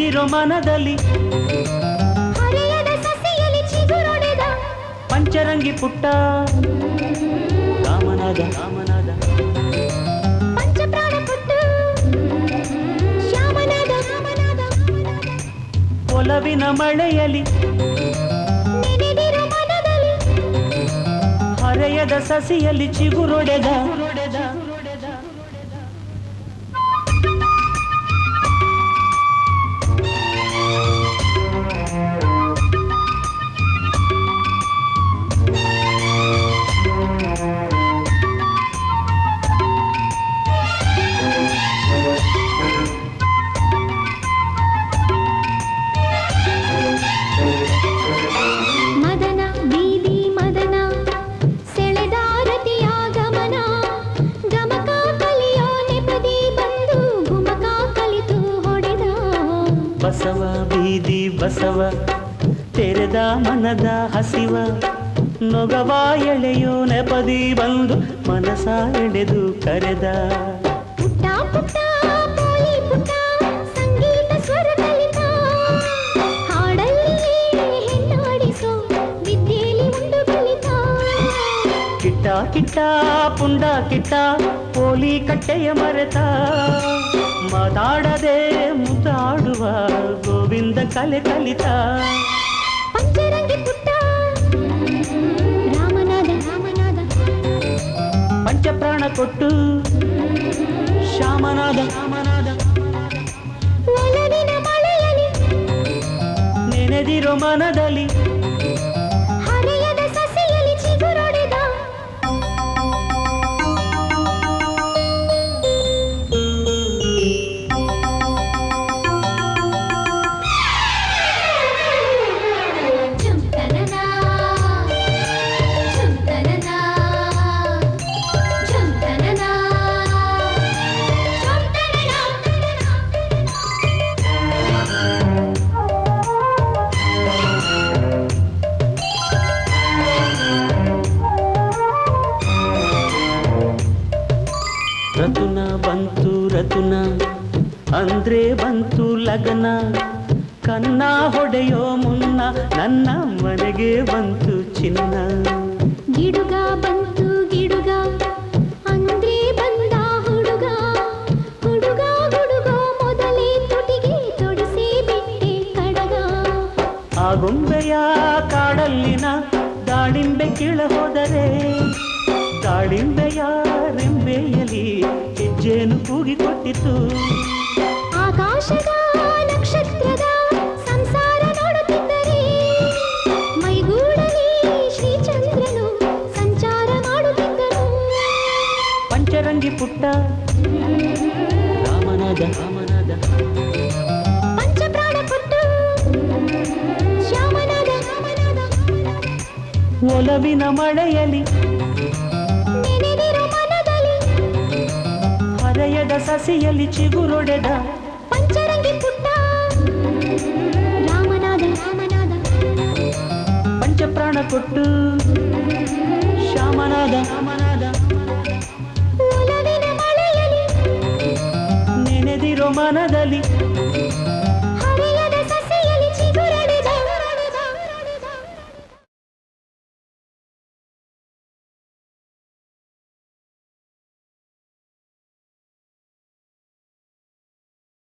ನೆನೆದಿರೋ ಮನದಲ್ಲಿ ಹರೆಯದ ಸಸಿಯಲ್ಲಿ ಚಿಗುರೊಡೆದ ಪಂಚರಂಗಿ ಪುಟ್ಟ ರಾಮನಾದ ರಾಮನಾದ ಪಂಚಪ್ರಾಣ ಕೊಟ್ಟು ಶ್ಯಾಮನಾದ ರಾಮನಾದ ಒಲವಿನ ಮಳೆಯಲಿ ನೆನೆದಿರೋ ಮನದಲ್ಲಿ ಹರೆಯದ ಸಸಿಯಲ್ಲಿ ಚಿಗುರೊಡೆದ ಮದನ ಬೀದಿ ಮದನ ಸೆಳೆದಾರತಿಯ ಗಮನ ಗಮಕ ಕಲಿಯೋ ನೆಪದಿ ಬಂದು ಗುಮಕ ಕಲಿತು ಹೊಡೆದ ಬಸವ ಬೀದಿ ಬಸವ ತೆರೆದ ಮನದ ಹಸಿವ ನೊಗವ ಎಳೆಯೋ ನೆಪದಿ ಬಂದು ಮನಸ ಎಳೆದು ಕರೆದ ಪುಟ್ಟ ಪುಟ್ಟ ಪೋಲಿ ಪುಟ್ಟ ಸಂಗೀತ ಸ್ವರ ಕಲಿತ ಹಾಡಲ್ಲಿಯೇ ಹೆಣ್ಣಾಡಿಸೋ ವಿದ್ಯೆಯಲ್ಲಿ ಉಂಡು ಕಲಿತ ಕಿಟ್ಟ ಕಿಟ್ಟ ಪುಂಡ ಕಿಟ್ಟ ಪೋಲಿ ಕಟ್ಟೆಯ ಮರೆತ ಮಾತಾಡದೆ ಮುದ್ದಾಡುವ ಗೋವಿಂದ ಕಲೆ ಕಲಿತ ಪಂಚರಂಗಿ ಪುಟ್ಟ ರಾಮನಾದ ರಾಮನಾದ ಪಂಚಪ್ರಾಣ ಕೊಟ್ಟು ಶ್ಯಾಮನಾದ ರಾಮನಾದ ಒಲವಿನ ಮಳೆಯಲಿ ನೆನೆದಿರೋ ಮನದಲ್ಲಿ ಹರೆಯದ ಸಸಿಯಲ್ಲಿ ಚಿಗುರೊಡೆದ ಝುಂತನನ ಝುಂತನನ ಝುಂತನನ ರತುನ ಬಂತು ರತುನ ಅಂದ್ರೆ ಬಂತು ಲಗನ ಕನ್ನ ಹೊಡೆಯೋ ಮುನ್ನ ನನ್ನ ಮನೆಗೆ ಬಂತು ಚಿನ್ನ ಗಿಡುಗ ಬಂತು ಗಿಡುಗ ಅಂದ್ರೆ ಬಂದ ಹುಡುಗ ಹುಡುಗ ಹುಡುಗ ಮೊದಲೇ ತುಟಿಗೆ ತೊಡಿಸಿ ಬಿಟ್ಟೆ ಕಡಗ ಆ ಗೊಂಬೆಯ ಕಾಡಲ್ಲಿನ ದಾಳಿಂಬೆ ಕೀಳ ಹೋದರೆ ದಾಳಿಂಬೆಯ ರೆಂಬೆಯಲಿ ಹೆಜ್ಜೆನು ಕೂಗಿಕೊಟ್ಟಿತು ಆಕಾಶದ ನಕ್ಷತ್ರದ ಸಂಸಾರ ನೋಡುತ್ತಿದ್ದರೆ ಮೈಗೂಡಲಿ ಶ್ರೀಚಂದ್ರನು ಸಂಚಾರ ಮಾಡುತ್ತಿದ್ದನು ಪಂಚರಂಗಿ ಪುಟ್ಟ ರಾಮನಾದ ರಾಮನಾದ ಪಂಚಪ್ರಾಣ ಕೊಟ್ಟು ಶ್ಯಾಮನಾದ ರಾಮನಾದ ಒಲವಿನ ಮಳೆಯಲಿ ನೆನೆದಿರೋ ಮನದಲ್ಲಿ ಹರೆಯದ ಸಸಿಯಲ್ಲಿ ಚಿಗುರೊಡೆದ ಪಂಚರಂಗಿ ಪುಟ್ಟ ರಾಮನಾದ ರಾಮನಾದ ಪಂಚಪ್ರಾಣ ಕೊಟ್ಟು ಶ್ಯಾಮನಾದ ರಾಮನಾದ ಒಲವಿನ ಮಳೆಯಲಿ ನೆನೆದಿರೋ ಮನದಲ್ಲಿ